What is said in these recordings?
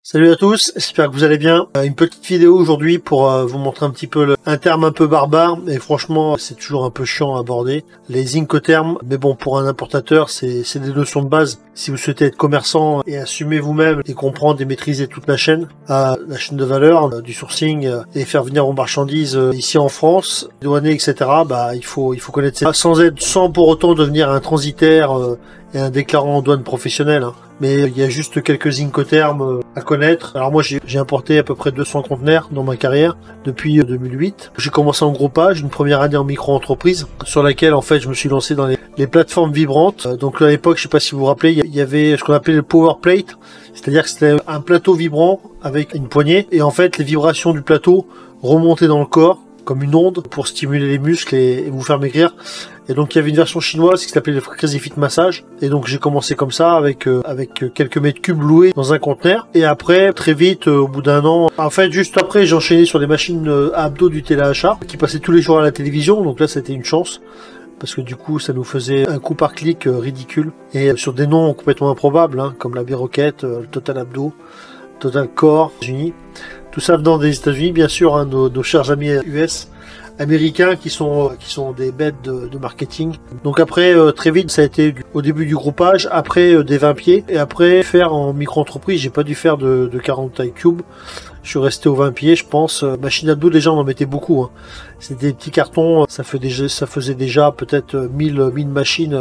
Salut à tous, j'espère que vous allez bien. Une petite vidéo aujourd'hui pour vous montrer un petit peu un terme un peu barbare, et franchement c'est toujours un peu chiant à aborder, les incoterms, mais bon, pour un importateur c'est des notions de base. Si vous souhaitez être commerçant et assumer vous-même et comprendre et maîtriser toute la chaîne de valeur, du sourcing, et faire venir vos marchandises ici en France, douanier, etc., il faut connaître ça, sans pour autant devenir un transitaire et un déclarant en douane professionnel, hein. Mais il y a juste quelques incoterms à connaître. Alors moi j'ai importé à peu près 200 conteneurs dans ma carrière depuis 2008. J'ai commencé en groupage, une première année en micro-entreprise, sur laquelle en fait je me suis lancé dans les plateformes vibrantes. Donc à l'époque, je sais pas si vous vous rappelez, il y avait ce qu'on appelait le power plate, c'est-à-dire que c'était un plateau vibrant avec une poignée, et en fait les vibrations du plateau remontaient dans le corps comme une onde pour stimuler les muscles et vous faire maigrir. Et donc il y avait une version chinoise qui s'appelait le Crazy Fit Massage. Et donc j'ai commencé comme ça avec quelques mètres cubes loués dans un conteneur. Et après, très vite, au bout d'un an, en fait juste après, j'ai enchaîné sur les machines à abdos du téléachat qui passaient tous les jours à la télévision. Donc là c'était une chance, parce que du coup ça nous faisait un coût par clic ridicule. Et sur des noms complètement improbables, hein, comme la Biroquette, le Total Abdo, Total Core, Unis. Tout ça venant des États-Unis, bien sûr, hein, nos chers amis US, américains qui sont des bêtes de marketing. Donc après, très vite, ça a été au début du groupage, après des 20 pieds, et après faire en micro-entreprise, j'ai pas dû faire de 40 taille cube. Je suis resté aux 20 pieds, je pense. Machine à dos, déjà, on en mettait beaucoup, hein. C'était des petits cartons, ça faisait déjà peut-être 1000 machines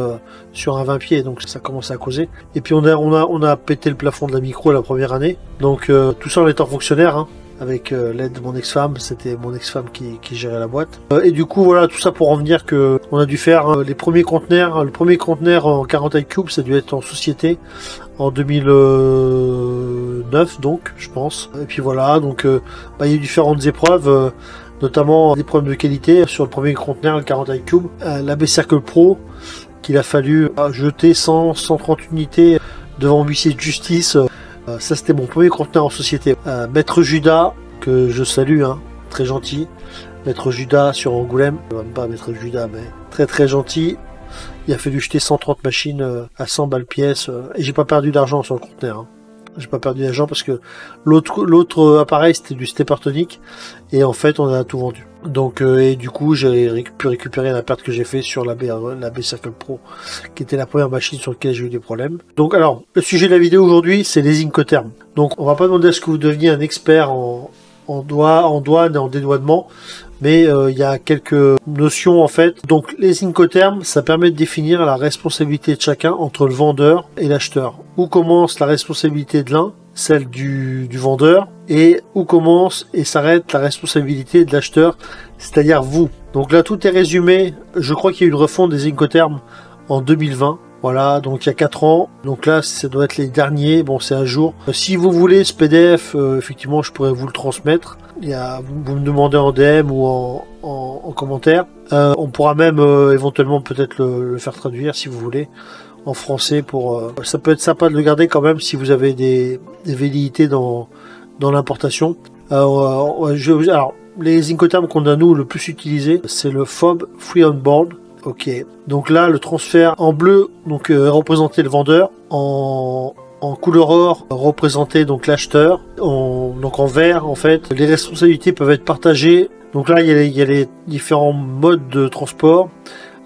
sur un 20 pieds, donc ça commençait à causer. Et puis on a pété le plafond de la micro la première année. Donc tout ça en étant fonctionnaire, hein, avec l'aide de mon ex-femme, c'était mon ex-femme qui gérait la boîte. Et du coup, voilà, tout ça pour en venir que on a dû faire les premiers conteneurs. Le premier conteneur en 40 taille cube, ça a dû être en société en 2009, donc, je pense. Et puis voilà, donc il y a eu différentes épreuves, notamment des problèmes de qualité sur le premier conteneur, le 40 taille cube. La B-Circle Pro, qu'il a fallu jeter 130 unités devant l'huissier de justice. Ça c'était mon premier conteneur en société. Maître Judas, que je salue, hein, très gentil. Maître Judas sur Angoulême, même pas Maître Judas, mais très très gentil. Il a fallu jeter 130 machines à 100 balles pièce, et j'ai pas perdu d'argent sur le conteneur, hein. J'ai pas perdu d'argent parce que l'autre appareil c'était du Steppertonic, et en fait on a tout vendu. Donc et du coup j'ai pu récupérer la perte que j'ai fait sur la B-Circle Pro, qui était la première machine sur laquelle j'ai eu des problèmes. Donc alors le sujet de la vidéo aujourd'hui, c'est les incoterms. Donc on va pas demander à ce que vous deveniez un expert en douane et en dédouanement, mais il y a quelques notions en fait. Donc les incoterms, ça permet de définir la responsabilité de chacun entre le vendeur et l'acheteur. Où commence la responsabilité de l'un, celle du vendeur, et où commence et s'arrête la responsabilité de l'acheteur, c'est-à-dire vous. Donc là tout est résumé. Je crois qu'il y a eu une refonte des incoterms en 2020. Voilà, donc il y a 4 ans, donc là ça doit être les derniers, bon c'est à jour. Si vous voulez ce PDF, effectivement je pourrais vous le transmettre. Vous me demandez en DM ou en commentaire. On pourra même éventuellement peut-être le faire traduire si vous voulez en français. Ça peut être sympa de le garder quand même si vous avez des velléités dans l'importation. Alors les incoterms qu'on a nous le plus utilisé, c'est le FOB Free On Board. Ok, donc là le transfert en bleu donc représentait le vendeur, en couleur or représentait donc l'acheteur, donc en vert en fait les responsabilités peuvent être partagées. Donc là il y a les différents modes de transport,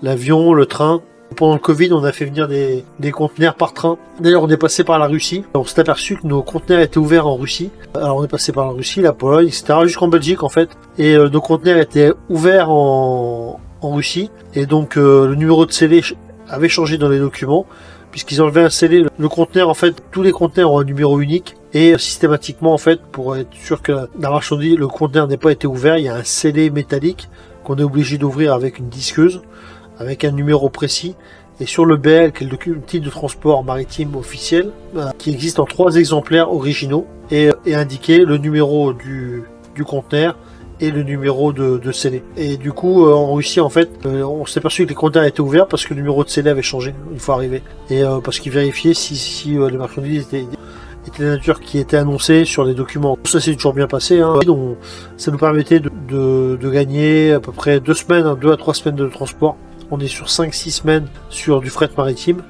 l'avion, le train. Pendant le Covid, on a fait venir des conteneurs par train. D'ailleurs, on est passé par la Russie. On s'est aperçu que nos conteneurs étaient ouverts en Russie. Alors, on est passé par la Russie, la Pologne, etc., jusqu'en Belgique, en fait. Et nos conteneurs étaient ouverts en Russie. Et donc, le numéro de scellé avait changé dans les documents, puisqu'ils enlevaient un scellé. Le conteneur, en fait, tous les conteneurs ont un numéro unique. Et systématiquement, en fait, pour être sûr que la marchandise, le conteneur n'ait pas été ouvert, il y a un scellé métallique qu'on est obligé d'ouvrir avec une disqueuse, avec un numéro précis, et sur le BL, qui est le titre de transport maritime officiel, qui existe en 3 exemplaires originaux, et indiqué le numéro du conteneur et le numéro de scellé. Et du coup, en Russie, en fait, on s'est aperçu que les conteneurs étaient ouverts parce que le numéro de scellé avait changé une fois arrivé, et parce qu'ils vérifiaient si les marchandises étaient de la nature qui était annoncée sur les documents. Ça s'est toujours bien passé, hein. Donc, ça nous permettait de gagner à peu près 2 semaines, 2 à 3 semaines de transport. On est sur 5-6 semaines sur du fret maritime.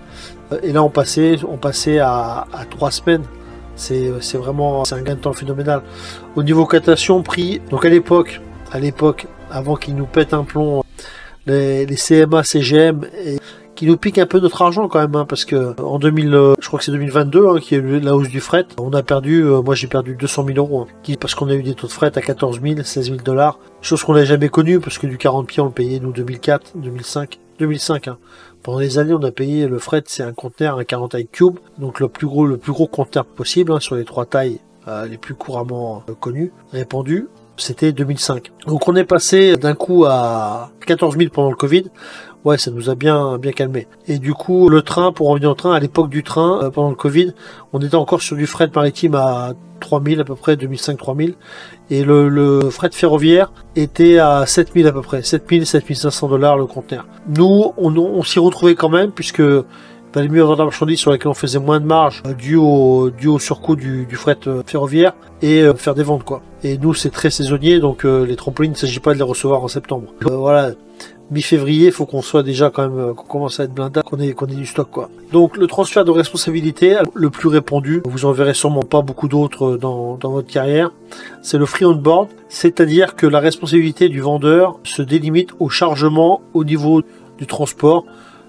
Et là, on passait à 3 semaines. C'est vraiment un gain de temps phénoménal. Au niveau cotation, prix, donc à l'époque, avant qu'ils nous pètent un plomb, les CMA, CGM, et qui nous piquent un peu notre argent quand même, hein, parce que en 2000, je crois que c'est 2022, hein, qui a eu la hausse du fret. On a perdu, moi j'ai perdu 200 000 euros, hein, parce qu'on a eu des taux de fret à 14 000, 16 000 $, chose qu'on n'a jamais connue, parce que du 40 pieds on le payait nous 2004, 2005, hein. Pendant des années, on a payé le fret, c'est un conteneur, un 40 cube, donc le plus gros conteneur possible, hein, sur les 3 tailles les plus couramment connues, répandues, c'était 2005. Donc on est passé d'un coup à 14 000 pendant le Covid. Ouais, ça nous a bien calmé. Et du coup, le train, pour revenir au train, à l'époque du train, pendant le Covid, on était encore sur du fret maritime à 3000 à peu près, 2005-3000. Et le fret ferroviaire était à 7000 à peu près, 7500 $ le conteneur. Nous, on s'y retrouvait quand même, puisque il valait mieux avoir de la marchandise sur laquelle on faisait moins de marge, dû au surcoût du fret ferroviaire, et faire des ventes, quoi. Et nous, c'est très saisonnier, donc les trampolines, il ne s'agit pas de les recevoir en septembre. Voilà. Mi-février, il faut qu'on soit déjà quand même, qu'on commence à être blindé, qu'on ait du stock, quoi. Donc le transfert de responsabilité, le plus répandu, vous en verrez sûrement pas beaucoup d'autres dans votre carrière, c'est le free on board, c'est-à-dire que la responsabilité du vendeur se délimite au chargement au niveau du transport.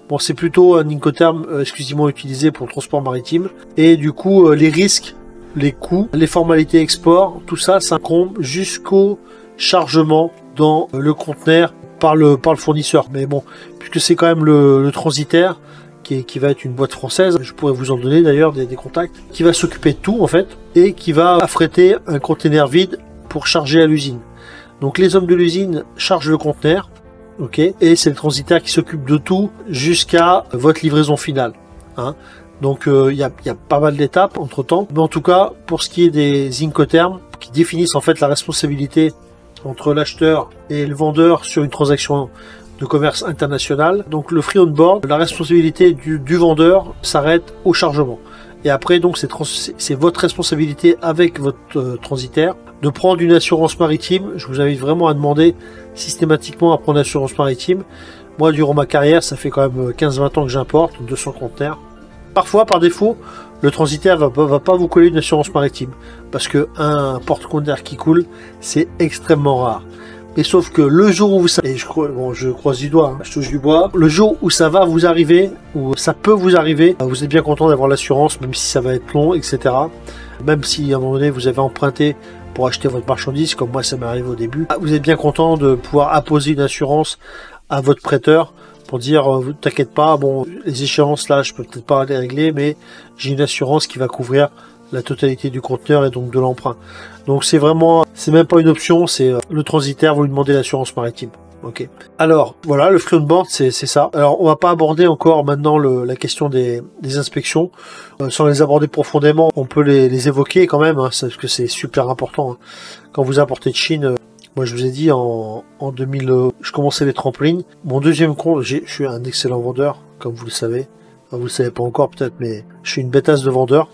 Bon, c'est plutôt un Incoterm exclusivement utilisé pour le transport maritime, et du coup les risques, les coûts, les formalités export, tout ça s'incombe jusqu'au chargement dans le conteneur par le fournisseur. Mais bon, puisque c'est quand même le transitaire qui va être une boîte française, je pourrais vous en donner d'ailleurs des contacts, qui va s'occuper de tout en fait, et qui va affréter un conteneur vide pour charger à l'usine. Donc les hommes de l'usine chargent le conteneur, ok, et c'est le transitaire qui s'occupe de tout jusqu'à votre livraison finale, hein. Donc il y a pas mal d'étapes entre temps, mais en tout cas pour ce qui est des Incoterms qui définissent en fait la responsabilité entre l'acheteur et le vendeur sur une transaction de commerce international. Donc le free on board, la responsabilité du vendeur s'arrête au chargement. Et après donc c'est votre responsabilité avec votre transitaire de prendre une assurance maritime. Je vous invite vraiment à demander systématiquement à prendre une assurance maritime. Moi durant ma carrière, ça fait quand même 15-20 ans que j'importe 200 conteneurs. Parfois par défaut, le transitaire va pas vous coller une assurance maritime, parce que un porte-conteneur qui coule, c'est extrêmement rare. Mais sauf que le jour où vous savez, et je croise du doigt, hein, je touche du bois, le jour où ça va vous arriver, ou ça peut vous arriver, vous êtes bien content d'avoir l'assurance, même si ça va être long, etc. Même si à un moment donné vous avez emprunté pour acheter votre marchandise, comme moi ça m'est arrivé au début, vous êtes bien content de pouvoir apposer une assurance à votre prêteur, pour dire t'inquiète pas, bon les échéances là je peux peut-être pas les régler, mais j'ai une assurance qui va couvrir la totalité du conteneur et donc de l'emprunt. Donc c'est vraiment, c'est même pas une option, c'est le transitaire, vous lui demandez l'assurance maritime. Ok. Alors voilà, le free on board c'est ça. Alors on va pas aborder encore maintenant la question des inspections, sans les aborder profondément. On peut les évoquer quand même, hein, parce que c'est super important. Hein. Quand vous importez de Chine. Moi, je vous ai dit, en 2000, je commençais les trampolines. Mon deuxième compte, je suis un excellent vendeur, comme vous le savez. Enfin, vous le savez pas encore, peut-être, mais je suis une bêtasse de vendeur.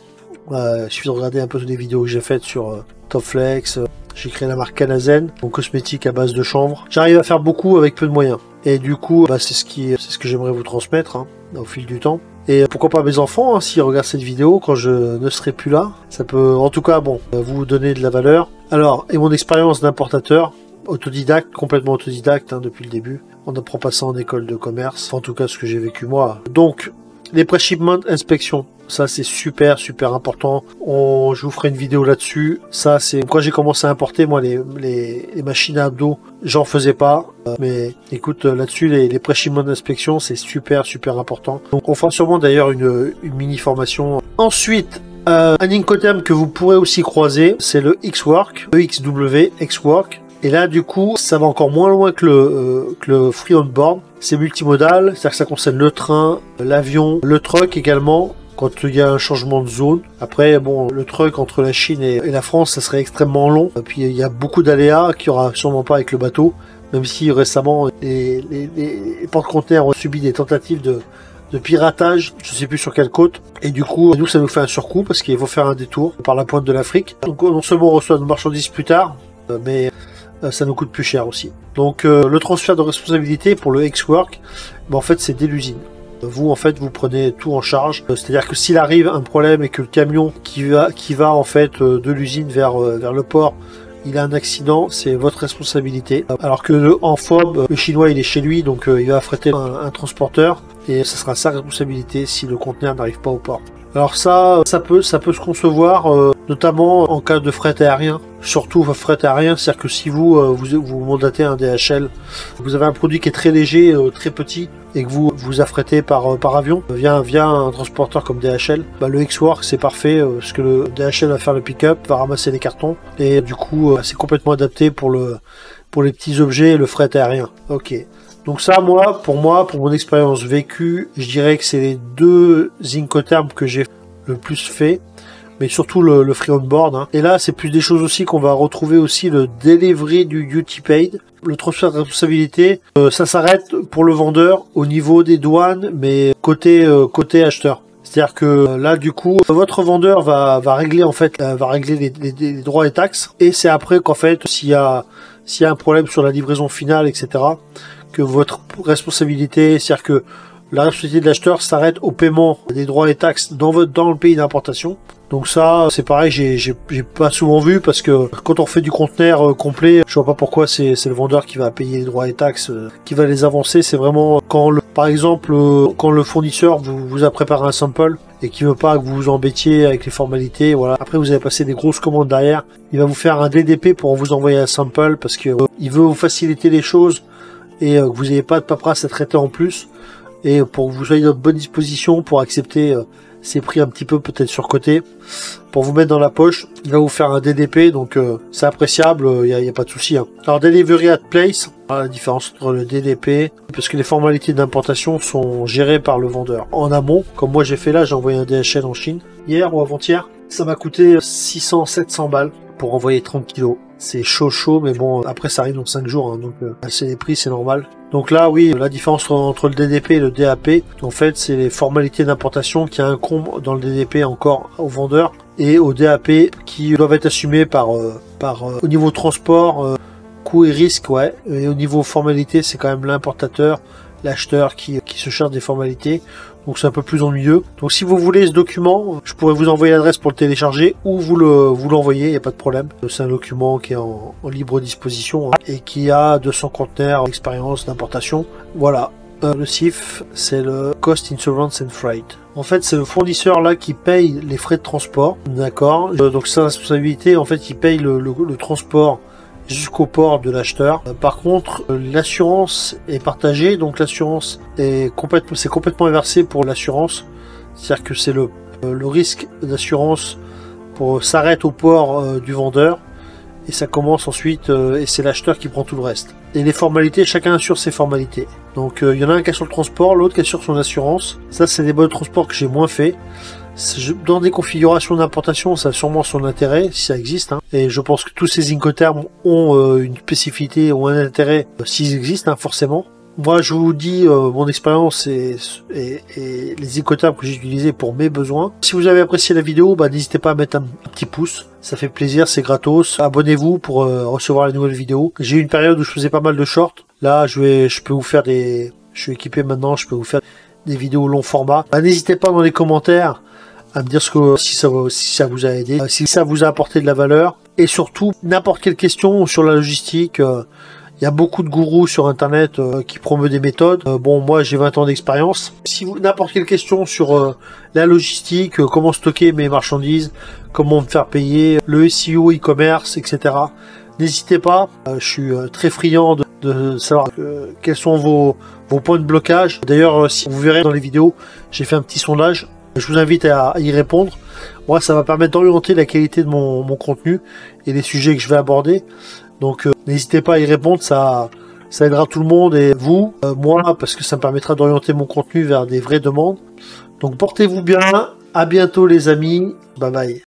Il suffit de regarder un peu toutes les vidéos que j'ai faites sur Topflex. J'ai créé la marque Canazen, mon cosmétique à base de chanvre. J'arrive à faire beaucoup avec peu de moyens. Et du coup, c'est ce que j'aimerais vous transmettre, hein, au fil du temps. Et pourquoi pas mes enfants, hein, s'ils regardent cette vidéo quand je ne serai plus là. Ça peut, en tout cas, bon, vous donner de la valeur. Alors, et mon expérience d'importateur, autodidacte, complètement autodidacte, hein, depuis le début. On n'apprend pas ça en école de commerce, en tout cas ce que j'ai vécu moi. Donc, les pré-shipment inspection, ça c'est super important. Je vous ferai une vidéo là-dessus. Ça c'est quand j'ai commencé à importer moi les machines à abdos, j'en faisais pas. Mais écoute, là-dessus les pré-shipment inspection c'est super important. Donc on fera sûrement d'ailleurs une mini formation. Ensuite, un Incoterm que vous pourrez aussi croiser, c'est le X-Work, EXW X-Work. Et là, du coup, ça va encore moins loin que le free on board. C'est multimodal, c'est-à-dire que ça concerne le train, l'avion, le truck également, quand il y a un changement de zone. Après, bon, le truck entre la Chine et la France, ça serait extrêmement long. Et puis, il y a beaucoup d'aléas qu'il n'y aura sûrement pas avec le bateau, même si récemment, les porte-conteneurs ont subi des tentatives de piratage, je sais plus sur quelle côte, et du coup, nous, ça nous fait un surcoût, parce qu'il faut faire un détour par la pointe de l'Afrique. Donc, non seulement on reçoit nos marchandises plus tard, mais ça nous coûte plus cher aussi. Donc le transfert de responsabilité pour le X-Work, en fait c'est dès l'usine. Vous en fait vous prenez tout en charge. C'est-à-dire que s'il arrive un problème et que le camion qui va en fait de l'usine vers le port, il a un accident, c'est votre responsabilité. Alors que en FOB, le chinois il est chez lui, donc il va affréter un transporteur et ce sera sa responsabilité si le conteneur n'arrive pas au port. Alors ça peut se concevoir, notamment en cas de fret aérien, surtout fret aérien, c'est-à-dire que si vous mandatez un DHL, vous avez un produit qui est très léger, très petit, et que vous affrétez par avion, via un transporteur comme DHL, le X-Work c'est parfait, parce que le DHL va faire le pick-up, va ramasser les cartons, et du coup c'est complètement adapté pour les petits objets et le fret aérien. Ok. Donc ça, pour mon expérience vécue, je dirais que c'est les deux Incoterms que j'ai le plus fait, mais surtout le free on board. Hein. Et là, c'est plus des choses aussi qu'on va retrouver aussi le delivery du duty paid, le transfert de responsabilité. Ça s'arrête pour le vendeur au niveau des douanes, mais côté acheteur. C'est-à-dire que là, du coup, votre vendeur va régler en fait, les droits et taxes, et c'est après qu'en fait, s'il y a un problème sur la livraison finale, etc., que votre responsabilité, c'est-à-dire que la responsabilité de l'acheteur s'arrête au paiement des droits et taxes dans le pays d'importation. Donc ça, c'est pareil, j'ai pas souvent vu, parce que quand on fait du conteneur complet, je vois pas pourquoi c'est le vendeur qui va payer les droits et taxes, qui va les avancer. C'est vraiment quand par exemple, quand le fournisseur vous a préparé un sample et qui veut pas que vous vous embêtiez avec les formalités, voilà. Après, vous avez passé des grosses commandes derrière. Il va vous faire un DDP pour vous envoyer un sample, parce que il veut vous faciliter les choses et que vous n'ayez pas de paperasse à traiter en plus, et pour que vous soyez dans de bonne disposition pour accepter ces prix un petit peu peut-être surcotés, pour vous mettre dans la poche. Il va vous faire un DDP, donc c'est appréciable, il n'y a pas de souci. Hein. Alors Delivery at Place, la différence entre le DDP, parce que les formalités d'importation sont gérées par le vendeur. En amont, comme moi j'ai fait là, j'ai envoyé un DHL en Chine, hier ou avant-hier, ça m'a coûté 600-700 balles pour envoyer 30 kilos. C'est chaud, mais bon, après ça arrive dans 5 jours, hein, donc c'est les prix, c'est normal. Donc là, oui, la différence entre le DDP et le DAP, en fait, c'est les formalités d'importation qui incombent dans le DDP encore au vendeur, et au DAP qui doivent être assumées au niveau transport, coût et risque, ouais, et au niveau formalité, c'est quand même l'importateur, l'acheteur qui se charge des formalités. Donc c'est un peu plus ennuyeux. Donc si vous voulez ce document, je pourrais vous envoyer l'adresse pour le télécharger, ou vous l'envoyer, il n'y a pas de problème. C'est un document qui est en libre disposition, hein, et qui a 200 conteneurs d'expérience d'importation. Voilà. Le CIF, c'est le Cost Insurance and Freight. En fait, c'est le fournisseur là qui paye les frais de transport. D'accord. Donc sa responsabilité, en fait, il paye le transport jusqu'au port de l'acheteur. Par contre, l'assurance est partagée, donc l'assurance c'est complètement inversé pour l'assurance. C'est-à-dire que c'est le risque d'assurance s'arrête au port du vendeur, et ça commence ensuite, et c'est l'acheteur qui prend tout le reste. Et les formalités, chacun assure ses formalités. Donc il y en a un qui assure le transport, l'autre qui assure son assurance. Ça, c'est des modes de transport que j'ai moins fait. Dans des configurations d'importation, ça a sûrement son intérêt, si ça existe. Hein. Et je pense que tous ces Incoterms ont une spécificité, ont un intérêt, s'ils existent, hein, forcément. Moi, je vous dis mon expérience et les Incoterms que j'ai utilisés pour mes besoins. Si vous avez apprécié la vidéo, n'hésitez pas à mettre un petit pouce. Ça fait plaisir, c'est gratos. Abonnez-vous pour recevoir les nouvelles vidéos. J'ai eu une période où je faisais pas mal de shorts. Là, je peux vous faire je suis équipé maintenant, je peux vous faire des vidéos long format. N'hésitez pas dans les commentaires à me dire si ça vous a aidé, si ça vous a apporté de la valeur, et surtout n'importe quelle question sur la logistique. Il y a beaucoup de gourous sur internet qui promeuvent des méthodes. Bon, moi j'ai 20 ans d'expérience. Si vous n'importe quelle question sur la logistique, comment stocker mes marchandises, comment me faire payer, le SEO, e-commerce, etc. N'hésitez pas. Je suis très friand de savoir quels sont vos points de blocage. D'ailleurs, si vous verrez dans les vidéos, j'ai fait un petit sondage. Je vous invite à y répondre. Moi, ça va permettre d'orienter la qualité de mon contenu et les sujets que je vais aborder. Donc, n'hésitez pas à y répondre. Ça aidera tout le monde et vous, moi, parce que ça me permettra d'orienter mon contenu vers des vraies demandes. Donc, portez-vous bien. À bientôt, les amis. Bye bye.